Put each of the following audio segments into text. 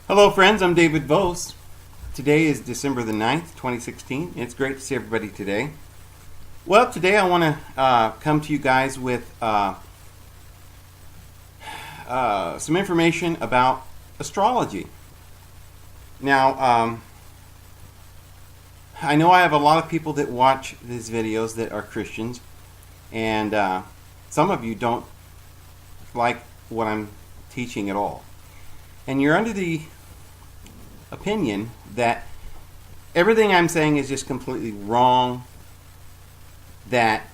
Hello friends, I'm David Vos. Today is December the 9th, 2016. It's great to see everybody today. Well, today I want to come to you guys with some information about astrology. Now, I know I have a lot of people that watch these videos that are Christians, and some of you don't like what I'm teaching at all. And you're under the opinion that everything I'm saying is just completely wrong, that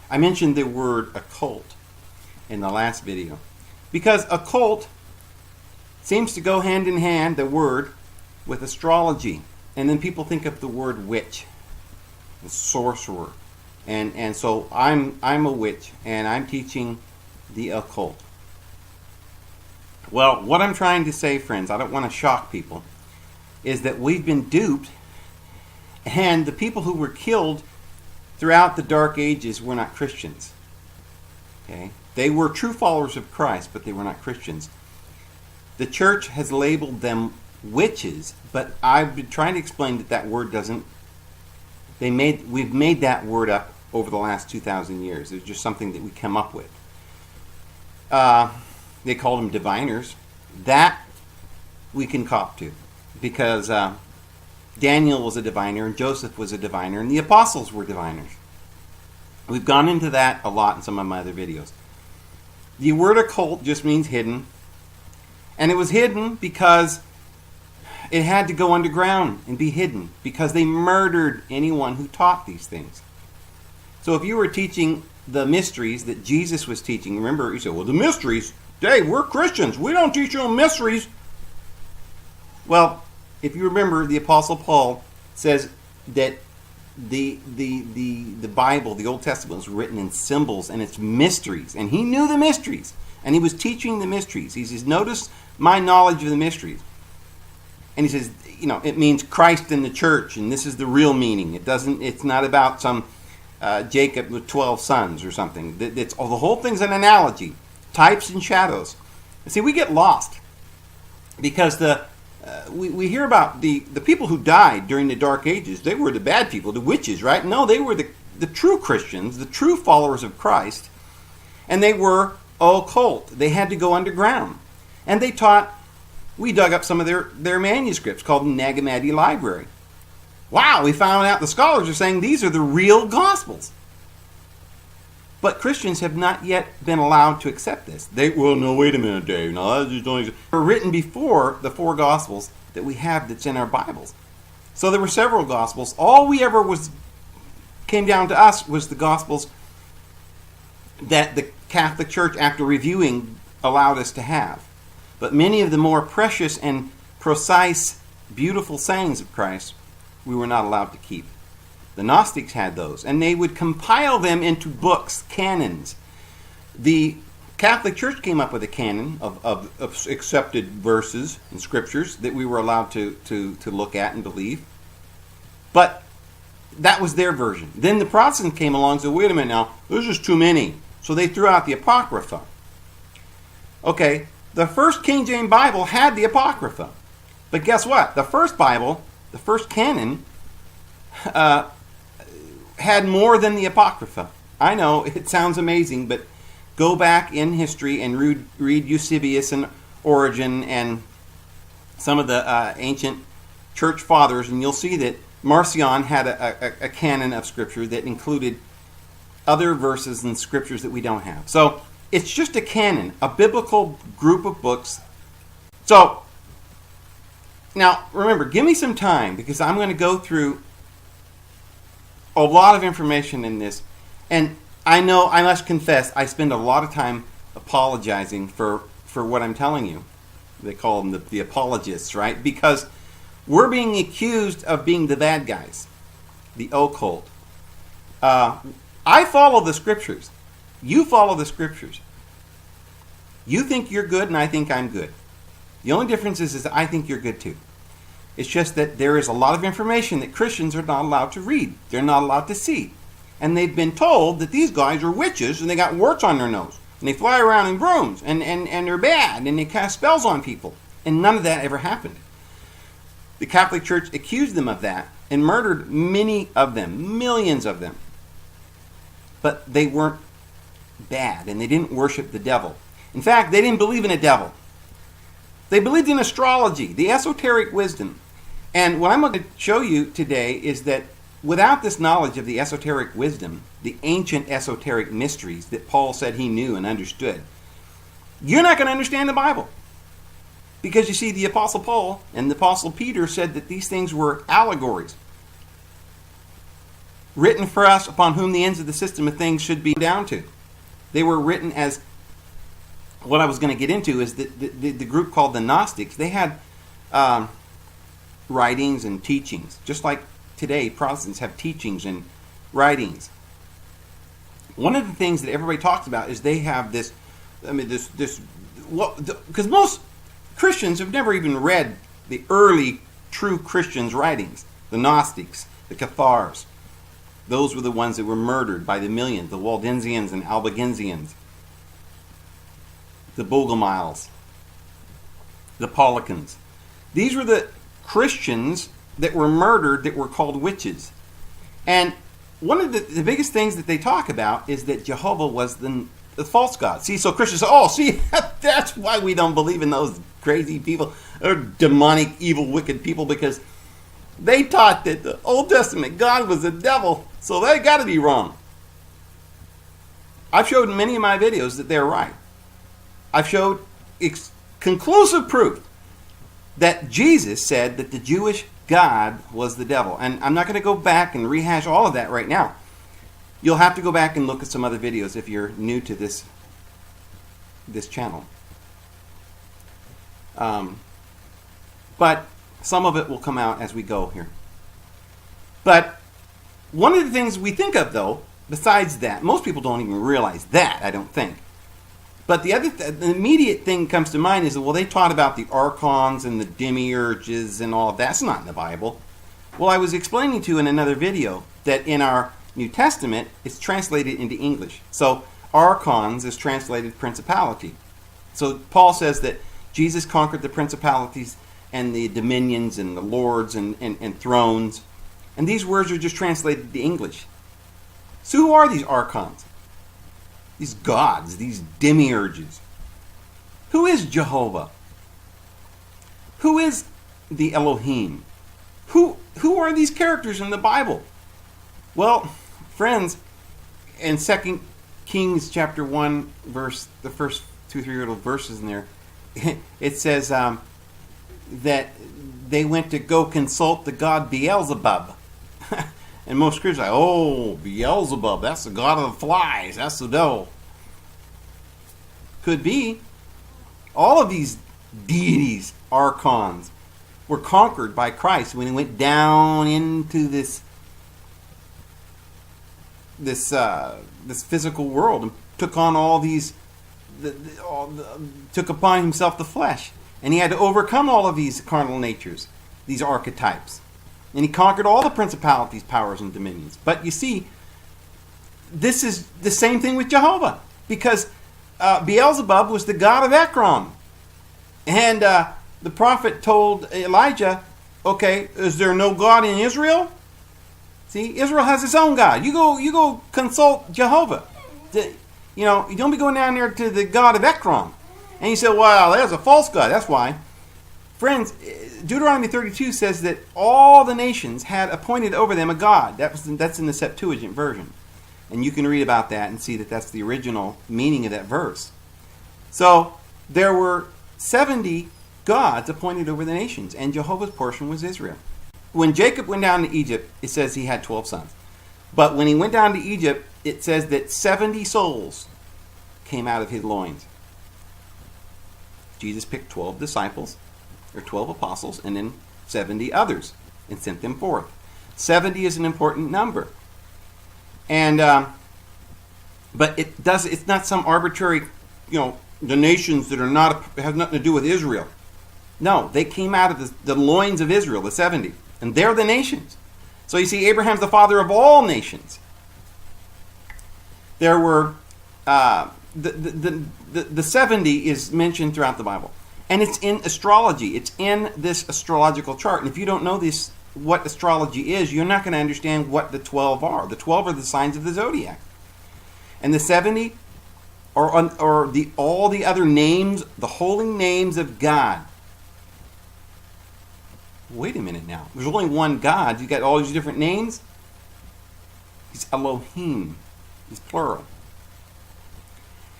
I mentioned the word occult in the last video, because occult seems to go hand in hand, the word, with astrology, and then people think of the word witch, the sorcerer, and so I'm a witch and I'm teaching the occult. Well, what I'm trying to say, friends, I don't want to shock people, is that we've been duped, and the people who were killed throughout the Dark Ages were not Christians. Okay? They were true followers of Christ, but they were not Christians. The church has labeled them witches, but I've been trying to explain that word doesn't. We've made that word up over the last 2,000 years. It's just something that we come up with. They called them diviners. That we can cop to, because Daniel was a diviner, and Joseph was a diviner, and the apostles were diviners. We've gone into that a lot in some of my other videos. The word occult just means hidden, and it was hidden because it had to go underground and be hidden, because they murdered anyone who taught these things. So if you were teaching the mysteries that Jesus was teaching, remember, you said, well, the mysteries, hey, we're Christians, we don't teach you mysteries. Well, if you remember, the Apostle Paul says that the Bible, the Old Testament, was written in symbols and it's mysteries. And he knew the mysteries, and he was teaching the mysteries. He says, notice my knowledge of the mysteries. And he says, it means Christ in the church, and this is the real meaning. It's not about some Jacob with 12 sons or something. The whole thing's an analogy. Types and shadows. And see, we get lost because we hear about the people who died during the Dark Ages. They were the bad people, the witches, right? No, they were the true Christians, the true followers of Christ, and they were occult. They had to go underground, and they taught. We dug up some of their manuscripts called the Nag Hammadi Library. Wow, we found out the scholars are saying these are the real Gospels. But Christians have not yet been allowed to accept this. No, wait a minute, Dave. No, that's just only. They were written before the 4 Gospels that we have that's in our Bibles. So there were several Gospels. All we ever came down to us was the Gospels that the Catholic Church, after reviewing, allowed us to have. But many of the more precious and precise, beautiful sayings of Christ, we were not allowed to keep. The Gnostics had those, and they would compile them into books, canons. The Catholic Church came up with a canon of accepted verses and scriptures that we were allowed to look at and believe. But that was their version. Then the Protestants came along and said, wait a minute now, there's just too many. So they threw out the Apocrypha. Okay, the first King James Bible had the Apocrypha. But guess what? The first Bible, the first canon, had more than the Apocrypha. I know, it sounds amazing, but go back in history and read Eusebius and Origen and some of the ancient church fathers, and you'll see that Marcion had a canon of Scripture that included other verses and Scriptures that we don't have. So it's just a canon, a biblical group of books. So now, remember, give me some time, because I'm going to go through a lot of information in this, and I know, I must confess, I spend a lot of time apologizing for what I'm telling you. They call them the apologists, right? Because we're being accused of being the bad guys, the occult. I follow the Scriptures. You follow the Scriptures. You think you're good, and I think I'm good. The only difference is I think you're good too. It's just that there is a lot of information that Christians are not allowed to read. They're not allowed to see. And they've been told that these guys are witches and they got warts on their nose. And they fly around in brooms and they're bad and they cast spells on people. And none of that ever happened. The Catholic Church accused them of that and murdered many of them, millions of them. But they weren't bad, and they didn't worship the devil. In fact, they didn't believe in a devil. They believed in astrology, the esoteric wisdom. And what I'm going to show you today is that without this knowledge of the esoteric wisdom, the ancient esoteric mysteries that Paul said he knew and understood, you're not going to understand the Bible. Because you see, the Apostle Paul and the Apostle Peter said that these things were allegories, written for us upon whom the ends of the system of things should be down to. They were written as, what I was going to get into is that the group called the Gnostics, they had writings and teachings, just like today Protestants have teachings and writings. One of the things that everybody talks about is they have this, because most Christians have never even read the early true Christians' writings, the Gnostics, the Cathars. Those were the ones that were murdered by the millions, the Waldensians and Albigensians, the Bogomiles, the Paulicians. These were the Christians that were murdered that were called witches. And one of the biggest things that they talk about is that Jehovah was the false god. See, so Christians say, that's why we don't believe in those crazy people, or demonic, evil, wicked people, because they taught that the Old Testament God was the devil, so they got to be wrong. I've showed in many of my videos that they're right. I've showed conclusive proof that Jesus said that the Jewish God was the devil. And I'm not going to go back and rehash all of that right now. You'll have to go back and look at some other videos if you're new to this channel. But some of it will come out as we go here. But one of the things we think of, though, besides that, most people don't even realize that, I don't think. But the immediate thing that comes to mind is, well, they taught about the archons and the demiurges and all of that. That's not in the Bible. Well, I was explaining to you in another video that in our New Testament, it's translated into English. So archons is translated principality. So Paul says that Jesus conquered the principalities and the dominions and the lords and thrones. And these words are just translated to English. So who are these archons? These gods, these demiurges. Who is Jehovah? Who is the Elohim? Who are these characters in the Bible? Well, friends, in 2 Kings chapter 1, the first 2-3 little verses in there, it says that they went to go consult the god Beelzebub. And most Christians are like, oh, Beelzebub, that's the god of the flies. That's the devil. Could be. All of these deities, archons, were conquered by Christ when he went down into this physical world and took on all these, took upon himself the flesh. And he had to overcome all of these carnal natures, these archetypes. And he conquered all the principalities, powers, and dominions. But you see, this is the same thing with Jehovah. Because Beelzebub was the god of Ekron. And the prophet told Elijah, okay, is there no God in Israel? See, Israel has its own God. You go consult Jehovah. You don't be going down there to the god of Ekron. And he said, well, there's a false god. That's why. Friends, Deuteronomy 32 says that all the nations had appointed over them a god. That's in the Septuagint version. And you can read about that and see that that's the original meaning of that verse. So there were 70 gods appointed over the nations, and Jehovah's portion was Israel. When Jacob went down to Egypt, it says he had 12 sons. But when he went down to Egypt, it says that 70 souls came out of his loins. Jesus picked 12 disciples, or 12 apostles, and then 70 others, and sent them forth. 70 is an important number. And but it's not some arbitrary, the nations that have nothing to do with Israel. No, they came out of the loins of Israel, the 70, and they're the nations. So you see, Abraham's the father of all nations. There were the 70 is mentioned throughout the Bible, And it's in astrology. It's in this astrological chart. And if you don't know this, what astrology is, you're not going to understand what the 12 are. The 12 are the signs of the zodiac. And the 70 are all the other names, the holy names of God. Wait a minute now. There's only one God. You got all these different names. He's Elohim. He's plural.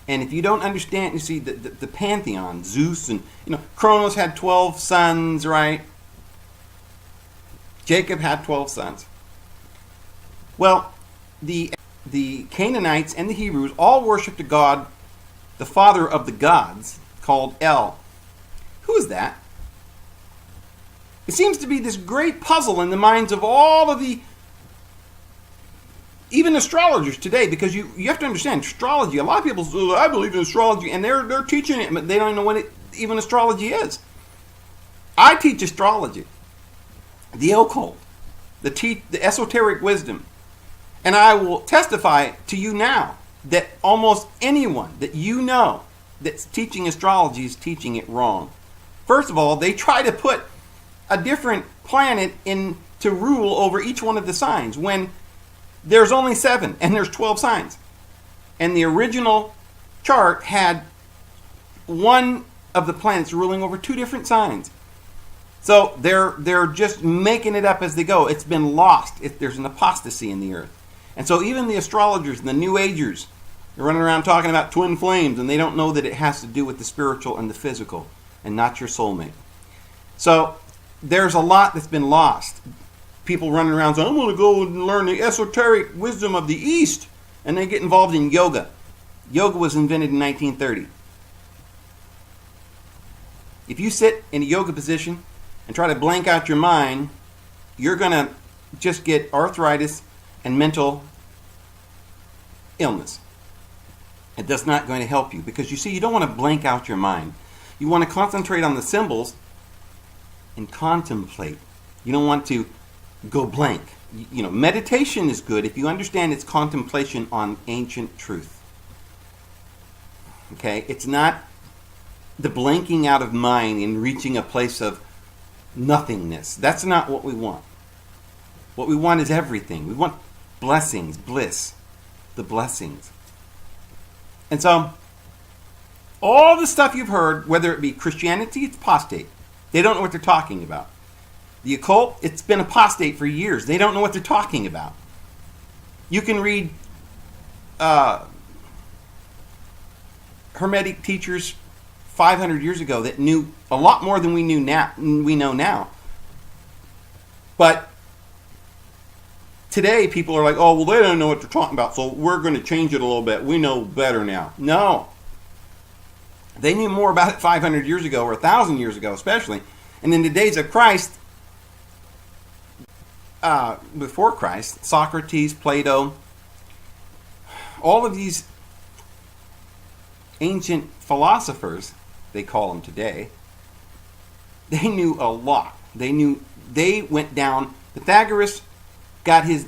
And if you don't understand, you see the pantheon, Zeus, and Kronos had 12 sons, right? Jacob had 12 sons. Well, the Canaanites and the Hebrews all worshipped a god, the father of the gods, called El. Who is that? It seems to be this great puzzle in the minds of all of the even astrologers today, because you have to understand astrology. A lot of people say, I believe in astrology, and they're teaching it, but they don't know what even astrology is. I teach astrology, the occult, the esoteric wisdom, and I will testify to you now that almost anyone that you know that's teaching astrology is teaching it wrong. First of all, they try to put a different planet in to rule over each one of the signs when there's only 7 and there's 12 signs. And the original chart had one of the planets ruling over 2 different signs. So they're just making it up as they go. It's been lost. There's an apostasy in the earth. And so even the astrologers and the New Agers, they're running around talking about twin flames, and they don't know that it has to do with the spiritual and the physical and not your soulmate. So there's a lot that's been lost. People running around saying, I'm going to go and learn the esoteric wisdom of the East. And they get involved in yoga. Yoga was invented in 1930. If you sit in a yoga position and try to blank out your mind, you're going to just get arthritis and mental illness. It does not going to help you, because you see, you don't want to blank out your mind. You want to concentrate on the symbols and contemplate. You don't want to go blank. Meditation is good if you understand it's contemplation on ancient truth. Okay? It's not the blanking out of mind and reaching a place of nothingness. That's not what we want. What we want is everything. We want blessings, bliss, the blessings. And so, all the stuff you've heard, whether it be Christianity, it's apostate. They don't know what they're talking about. The occult, it's been apostate for years. They don't know what they're talking about. You can read Hermetic teachers 500 years ago that knew a lot more than we know now. But today, people are like, oh, well, they don't know what they're talking about, so we're going to change it a little bit. We know better now. No. They knew more about it 500 years ago, or 1,000 years ago especially. And in the days of Christ, before Christ, Socrates, Plato, all of these ancient philosophers, they call them today, they knew a lot. They went down. Pythagoras got his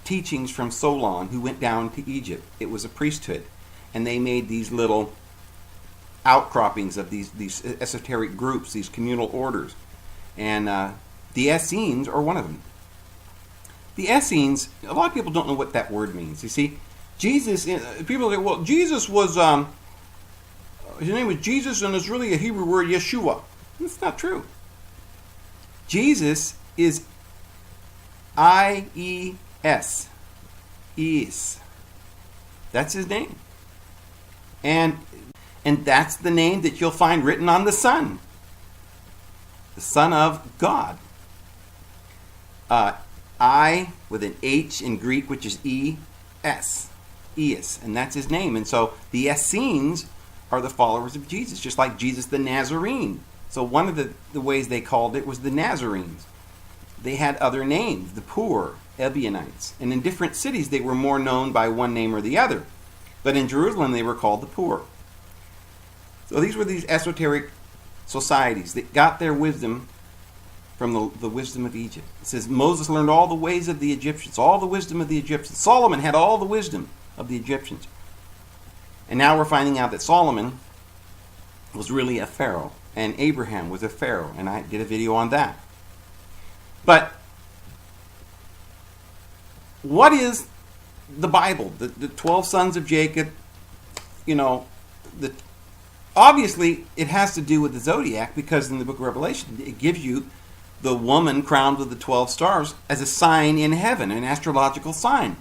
teachings from Solon, who went down to Egypt. It was a priesthood. And they made these little outcroppings of these esoteric groups, these communal orders. And the Essenes are one of them. The Essenes, a lot of people don't know what that word means. You see, Jesus, people say, well, Jesus was, his name was Jesus, and it's really a Hebrew word, Yeshua. That's not true. Jesus is I-E-S. Is. That's his name. And that's the name that you'll find written on the Son. The Son of God. I with an H in Greek, which is E-S. Eis. And that's his name. And so the Essenes are the followers of Jesus, just like Jesus the Nazarene. So one of the ways they called it was the Nazarenes. They had other names, the poor, Ebionites. And in different cities, they were more known by one name or the other. But in Jerusalem, they were called the poor. So these were these esoteric societies that got their wisdom from the wisdom of Egypt. It says Moses learned all the ways of the Egyptians, all the wisdom of the Egyptians. Solomon had all the wisdom of the Egyptians. And now we're finding out that Solomon was really a pharaoh. and Abraham was a pharaoh, and I did a video on that. But what is the Bible? The 12 sons of Jacob, obviously it has to do with the zodiac, because in the book of Revelation it gives you the woman crowned with the 12 stars as a sign in heaven, an astrological sign.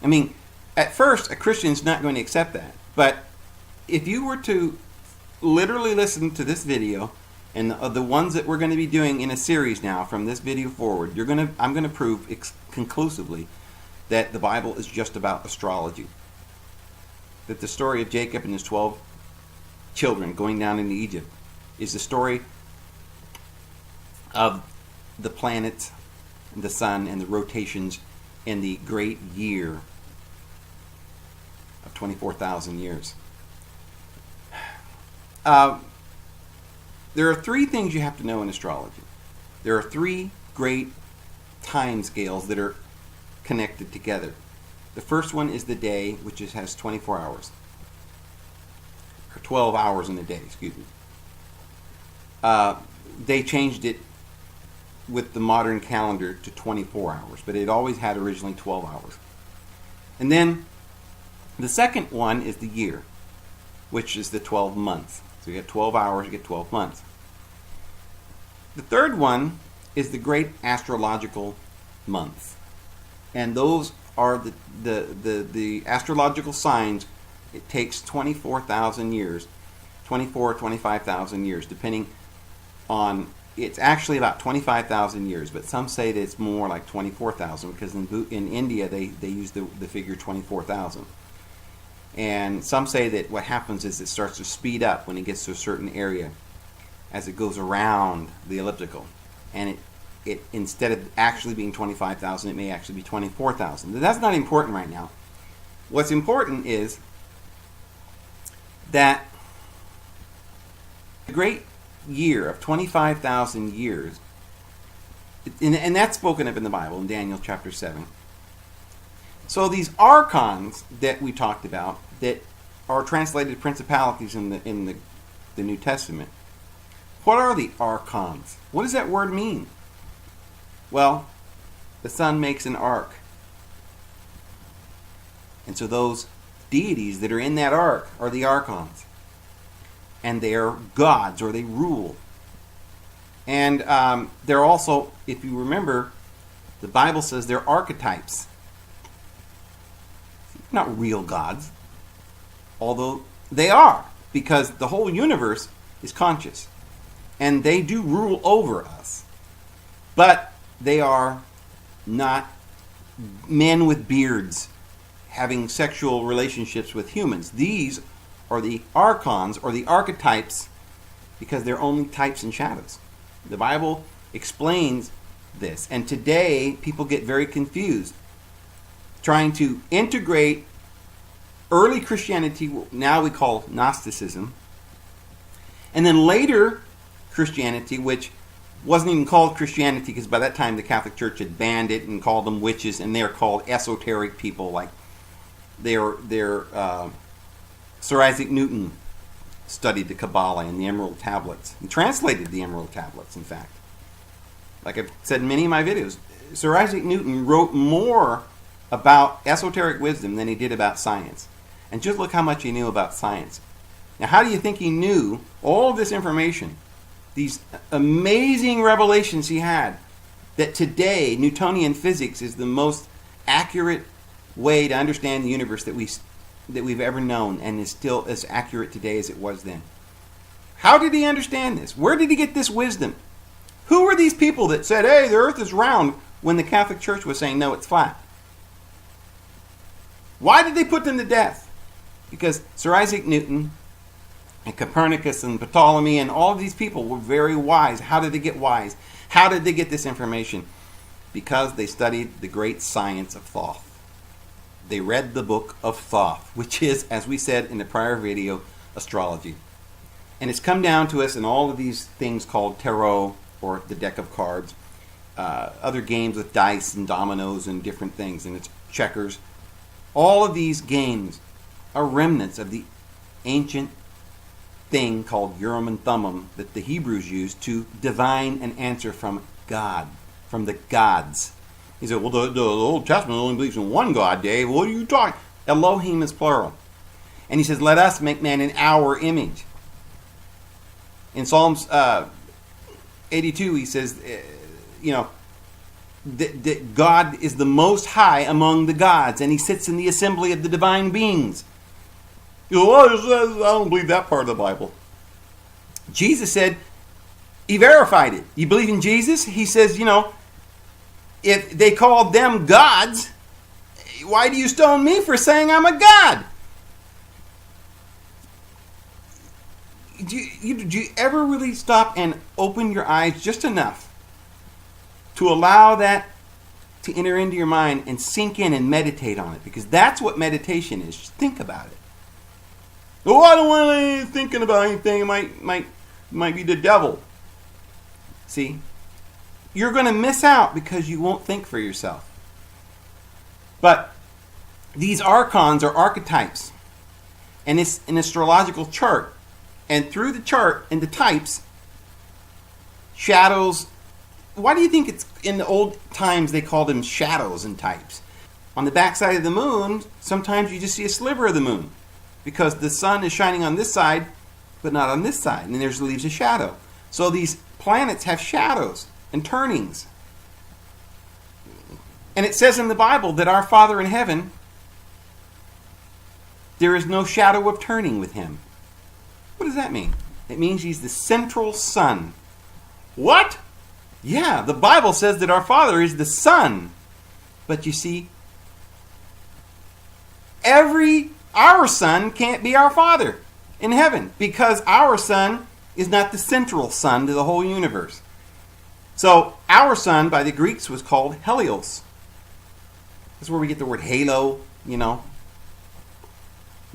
I mean, at first a Christian's not going to accept that, but if you were to literally listen to this video and the ones that we're going to be doing in a series now from this video forward, I'm going to prove conclusively that the Bible is just about astrology. That the story of Jacob and his 12 children going down into Egypt is the story of the planets, the sun, and the rotations in the great year of 24,000 years. There are three things you have to know in astrology. There are three great time scales that are connected together. The first one is the day, which has 24 hours. Or 12 hours in a day, excuse me. They changed it with the modern calendar to 24 hours, but it always had originally 12 hours. And then the second one is the year, which is the 12 months. So you get 12 hours, you get 12 months. The third one is the great astrological months. And those are the astrological signs. It takes 24,000 years, 25,000 years, depending on, it's actually about 25,000 years, but some say that it's more like 24,000, because in India they use the figure 24,000. And some say that what happens is it starts to speed up when it gets to a certain area as it goes around the elliptical. And it instead of actually being 25,000, it may actually be 24,000. That's not important right now. What's important is that the great year of 25,000 years, and that's spoken of in the Bible in Daniel chapter 7. So these archons that we talked about, that are translated principalities in the New Testament, what are the archons? What does that word mean? Well, the sun makes an ark. And so those deities that are in that ark are the archons. And they're gods, or they rule. And they're also, if you remember, the Bible says they're archetypes. Not real gods. Although they are, because the whole universe is conscious. And they do rule over us. But they are not men with beards having sexual relationships with humans. These are the archons, or the archetypes, because they're only types and shadows. The Bible explains this. And today, people get very confused, trying to integrate early Christianity, now we call Gnosticism, and then later Christianity, which wasn't even called Christianity, because by that time the Catholic Church had banned it and called them witches, and they're called esoteric people. Like Sir Isaac Newton studied the Kabbalah and the Emerald Tablets, and translated the Emerald Tablets, in fact. Like I've said in many of my videos, Sir Isaac Newton wrote more about esoteric wisdom than he did about science. And just look how much he knew about science. Now, how do you think he knew all of this information? These amazing revelations he had, that today Newtonian physics is the most accurate way to understand the universe that we've ever known, and is still as accurate today as it was then. How did he understand this? Where did he get this wisdom? Who were these people that said, hey, the earth is round, when the Catholic Church was saying, no, it's flat? Why did they put them to death? Because Sir Isaac Newton and Copernicus and Ptolemy and all of these people were very wise. How did they get wise? How did they get this information? Because they studied the great science of Thoth. They read the book of Thoth, which is, as we said in the prior video, astrology. And it's come down to us in all of these things called tarot, or the deck of cards, other games with dice and dominoes and different things, and it's checkers. All of these games are remnants of the ancient thing called Urim and Thummim that the Hebrews used to divine an answer from God, from the gods. He said, well, the Old Testament only believes in one God, Dave. What are you talking? Elohim is plural. And he says, let us make man in our image. In Psalms 82, he says, that God is the most high among the gods, and he sits in the assembly of the divine beings. I don't believe that part of the Bible. Jesus said, he verified it. You believe in Jesus? He says, if they called them gods, why do you stone me for saying I'm a god? Do you ever really stop and open your eyes just enough to allow that to enter into your mind and sink in and meditate on it? Because that's what meditation is. Just think about it. Oh, I don't want any thinking about anything. It might be the devil. See? You're going to miss out because you won't think for yourself. But these archons are archetypes. And it's an astrological chart. And through the chart and the types, shadows. Why do you think it's in the old times they called them shadows and types? On the backside of the moon, sometimes you just see a sliver of the moon. Because the sun is shining on this side, but not on this side. And there's leaves a shadow. So these planets have shadows and turnings. And it says in the Bible that our Father in heaven, there is no shadow of turning with him. What does that mean? It means he's the central sun. What? Yeah, the Bible says that our Father is the sun. But you see, our sun can't be our Father in heaven, because our sun is not the central sun to the whole universe. So our sun by the Greeks was called Helios. That's where we get the word halo, You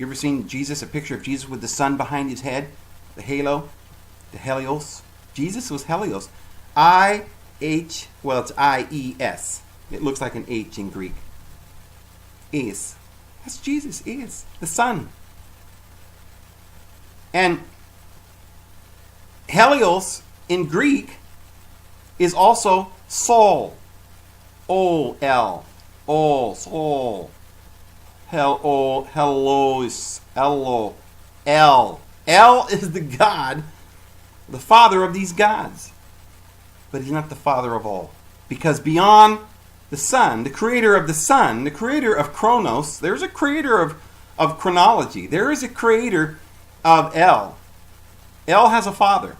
ever seen a picture of Jesus with the sun behind his head? The halo, the Helios. Jesus was Helios. it's I-E-S. It looks like an H in Greek. Is. That's Jesus, is. The sun. And Helios in Greek is also Sol. O-L. O, Sol. Helos. Elo. El. El is the God, the father of these gods. But he's not the father of all. Because beyond the sun, the creator of the sun, the creator of Chronos, there's a creator of chronology. There is a creator of El. El has a father.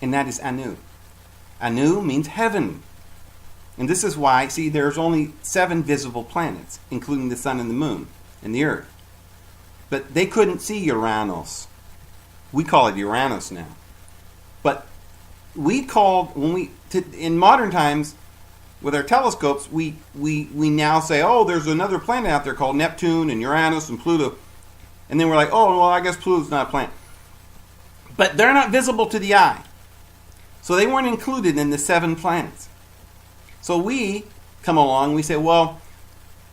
And that is Anu. Anu means heaven. And this is why, see, there's only 7 visible planets, including the sun and the moon and the earth. But they couldn't see Uranus. We call it Uranus now. But in modern times, with our telescopes, we now say, oh, there's another planet out there called Neptune and Uranus and Pluto. And then we're like, oh, well, I guess Pluto's not a planet. But they're not visible to the eye. So they weren't included in the 7 planets. So we come along, we say, well,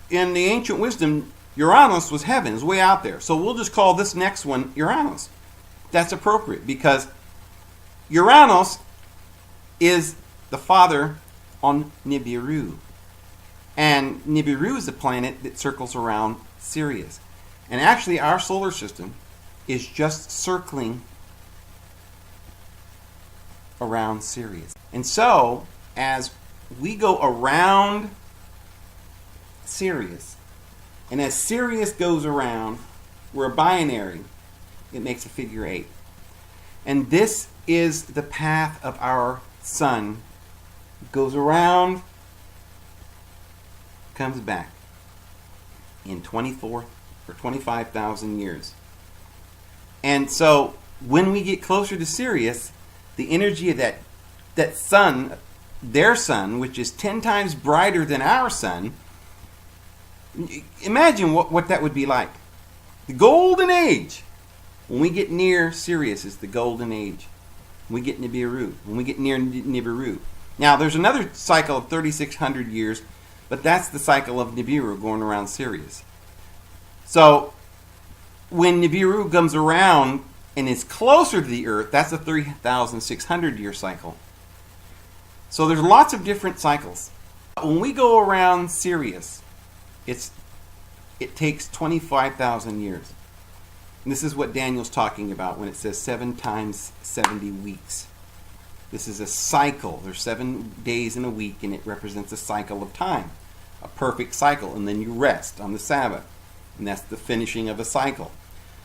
in the ancient wisdom, Uranus was heaven, it was way out there. So we'll just call this next one Uranus. That's appropriate because Uranus is the father on Nibiru. And Nibiru is the planet that circles around Sirius. And actually our solar system is just circling around Sirius. And so, as we go around Sirius, and as Sirius goes around, we're a binary, it makes a figure 8. And this is the path of our sun. It goes around, comes back in 24 or 25,000 years. And so, when we get closer to Sirius, the energy of that sun, their sun, which is 10 times brighter than our sun, imagine what that would be like. The golden age. When we get near Sirius is the golden age. When we get Nibiru. When we get near Nibiru. Now, there's another cycle of 3,600 years, but that's the cycle of Nibiru going around Sirius. So, when Nibiru comes around and is closer to the Earth, that's a 3,600 year cycle. So there's lots of different cycles. When we go around Sirius, it takes 25,000 years. And this is what Daniel's talking about when it says 7 times 70 weeks. This is a cycle. There's 7 days in a week, and it represents a cycle of time, a perfect cycle. And then you rest on the Sabbath, and that's the finishing of a cycle.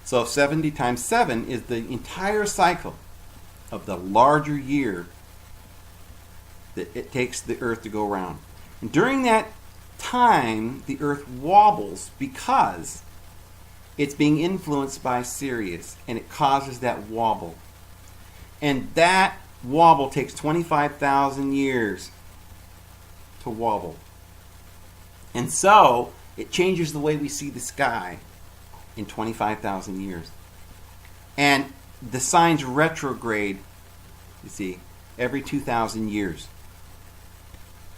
So 70 times 7 is the entire cycle of the larger year that it takes the Earth to go around. And during that time, the Earth wobbles because it's being influenced by Sirius, and it causes that wobble. And that wobble takes 25,000 years to wobble. And so it changes the way we see the sky in 25,000 years. And the signs retrograde, you see, every 2,000 years.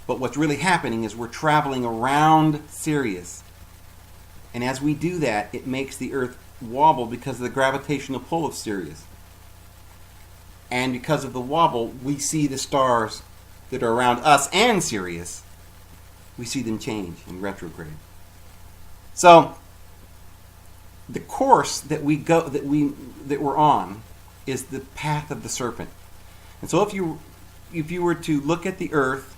But what's really happening is we're traveling around Sirius. And as we do that, it makes the Earth wobble because of the gravitational pull of Sirius. And because of the wobble, we see the stars that are around us and Sirius. We see them change and retrograde. So the course that we're on is the path of the serpent. And so if you were to look at the Earth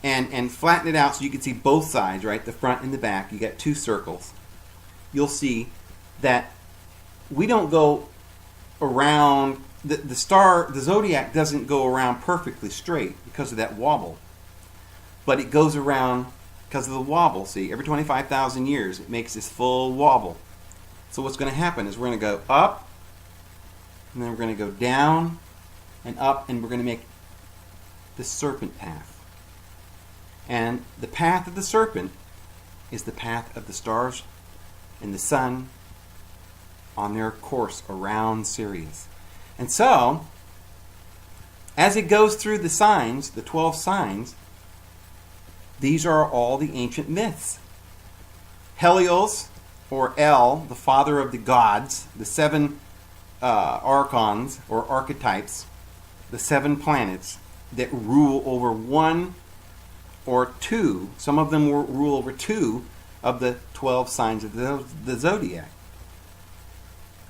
and flatten it out so you can see both sides, right, the front and the back, you got 2 circles, you'll see that we don't go around, the zodiac doesn't go around perfectly straight because of that wobble, but it goes around because of the wobble. See, every 25,000 years it makes this full wobble. So what's going to happen is we're going to go up, and then we're going to go down and up, and we're going to make the serpent path. And the path of the serpent is the path of the stars and the sun on their course around Sirius. And so, as it goes through the signs, the 12 signs, these are all the ancient myths. Helios, or El, the father of the gods, the 7 archons, or archetypes, the 7 planets that rule over 1 or 2, some of them will rule over 2 of the 12 signs of the zodiac.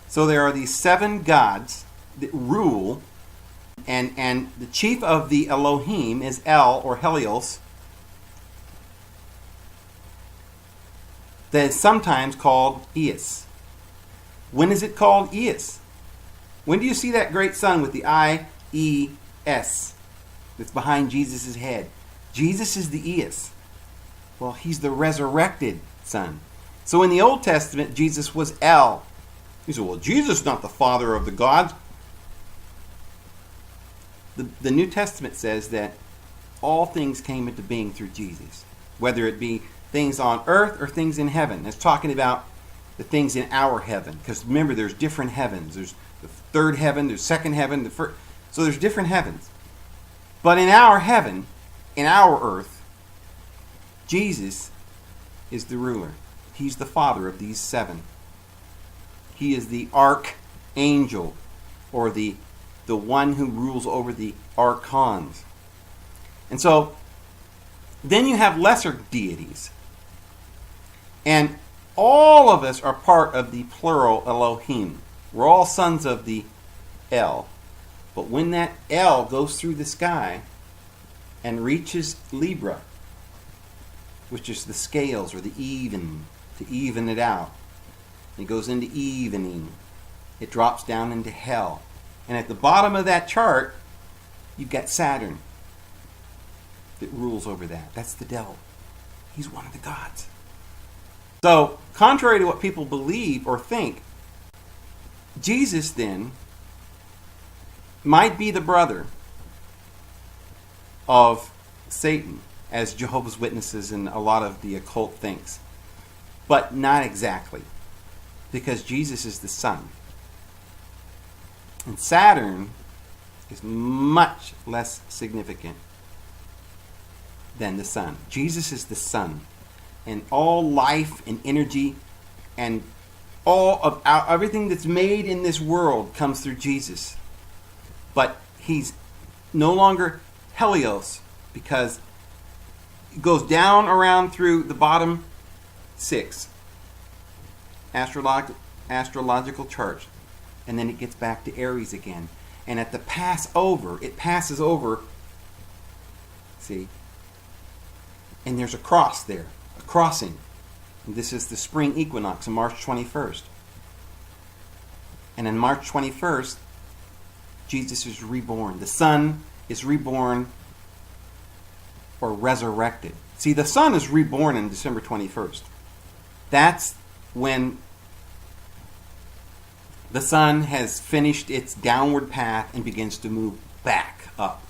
So there are these 7 gods that rule, and the chief of the Elohim is El, or Helios, that is sometimes called Eos. When is it called Eos? When do you see that great sun with the I-E-S that's behind Jesus' head? Jesus is the Eos. Well, he's the resurrected son. So in the Old Testament, Jesus was El. You say, well, Jesus is not the father of the gods. The New Testament says that all things came into being through Jesus, whether it be things on earth or things in heaven. It's talking about the things in our heaven. Because remember, there's different heavens. There's the third heaven, there's second heaven, the first. So there's different heavens. But in our heaven, in our earth, Jesus is the ruler. He's the father of these 7. He is the archangel, or the one who rules over the archons. And so then you have lesser deities. And all of us are part of the plural Elohim. We're all sons of the El. But when that El goes through the sky and reaches Libra, which is the scales or the even, to even it out, it goes into evening. It drops down into hell. And at the bottom of that chart, you've got Saturn that rules over that. That's the devil. He's one of the gods. So, contrary to what people believe or think, Jesus then might be the brother of Satan, as Jehovah's Witnesses and a lot of the occult thinks. But not exactly, because Jesus is the son. And Saturn is much less significant than the sun. Jesus is the sun. And all life and energy and everything that's made in this world comes through Jesus. But he's no longer Helios, because it goes down around through the bottom 6 astrological charts, and then it gets back to Aries again. And at the Passover, it passes over, see, and there's a cross there, a crossing. And this is the spring equinox on March 21st. And on March 21st, Jesus is reborn. The Son is reborn or resurrected. See, the Son is reborn on December 21st. That's when the Son has finished its downward path and begins to move back up.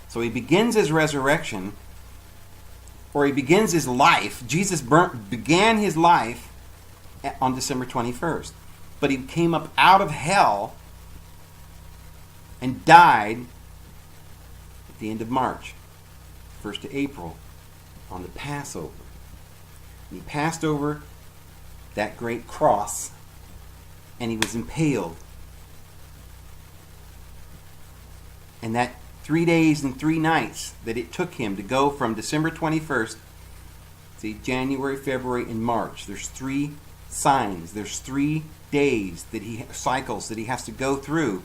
So he begins his resurrection, or he begins his life. Jesus began his life on December 21st. But he came up out of hell and died at the end of March, 1st of April, on the Passover. And he passed over that great cross, and he was impaled. And that 3 days and 3 nights that it took him to go from December 21st, see, January, February, and March, there's 3 signs, there's 3 days cycles that he has to go through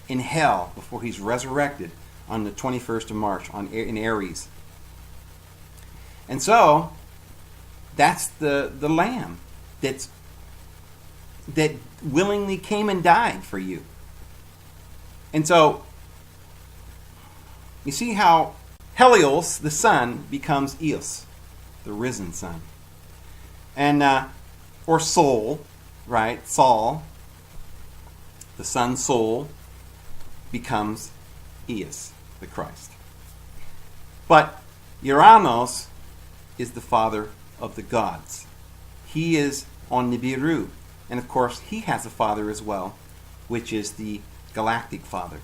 in hell before he's resurrected on the 21st of March in Aries. And so that's the lamb that willingly came and died for you. And so you see how Helios, the Son, becomes Eos, the risen Son. And or soul, right? Saul, the Son's soul, becomes Eos, the Christ. But Uranus is the father of the gods. He is on Nibiru. And of course, he has a father as well, which is the galactic father.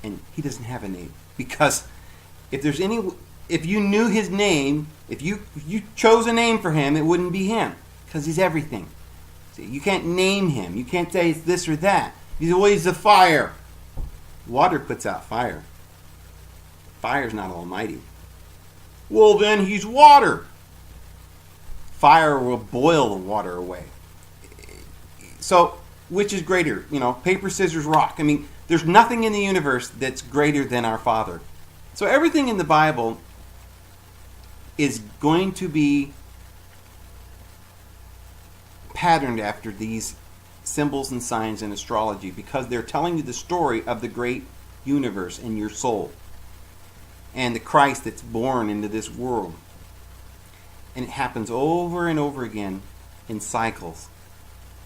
And he doesn't have a name. Because if you knew his name, if you chose a name for him, it wouldn't be him. Because he's everything. See, you can't name him. You can't say it's this or that. He's always the fire. Water puts out fire. Fire's not almighty. Well, then he's water. Fire will boil the water away. So, which is greater? Paper, scissors, rock. I mean, there's nothing in the universe that's greater than our Father. So everything in the Bible is going to be patterned after these symbols and signs in astrology, because they're telling you the story of the great universe in your soul and the Christ that's born into this world. And it happens over and over again in cycles.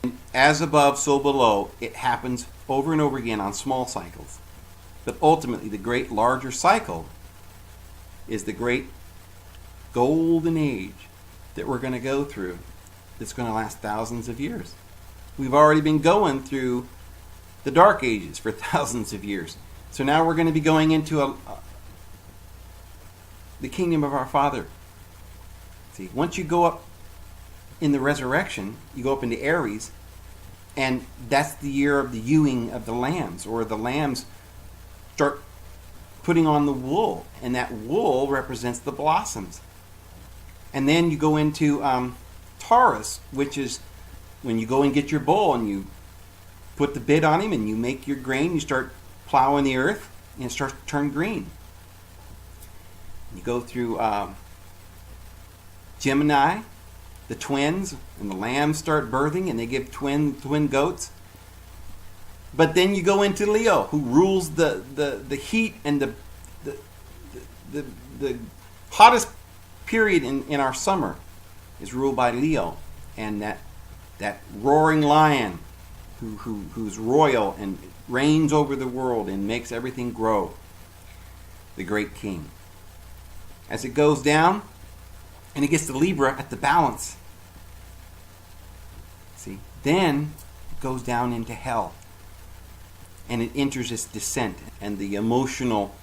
And as above, so below, it happens over and over again on small cycles. But ultimately, the great larger cycle is the great golden age that we're going to go through, that's going to last thousands of years. We've already been going through the dark ages for thousands of years. So now we're going to be going into the kingdom of our Father. See, once you go up in the resurrection, you go up into Aries, and that's the year of the ewing of the lambs, or the lambs start putting on the wool, and that wool represents the blossoms. And then you go into Taurus, which is when you go and get your bull and you put the bit on him and you make your grain, you start plowing the earth, and it starts to turn green. You go through Gemini, the twins, and the lambs start birthing, and they give twin goats. But then you go into Leo, who rules the heat and the hottest period in our summer is ruled by Leo, and that roaring lion who's royal and reigns over the world and makes everything grow, the great king. As it goes down, and it gets to Libra at the balance. See, then it goes down into hell, and it enters its descent and the emotional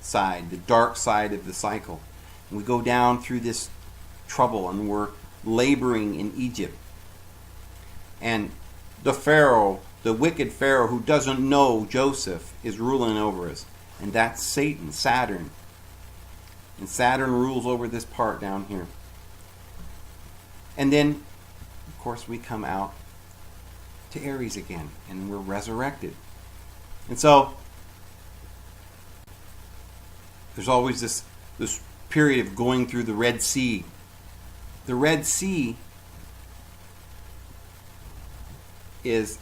side, the dark side of the cycle. And we go down through this trouble, and we're laboring in Egypt. And the Pharaoh, the wicked Pharaoh who doesn't know Joseph, is ruling over us. And that's Satan, Saturn. And Saturn rules over this part down here. And then, of course, we come out to Aries again, and we're resurrected. And so, there's always this period of going through the Red Sea. The Red Sea is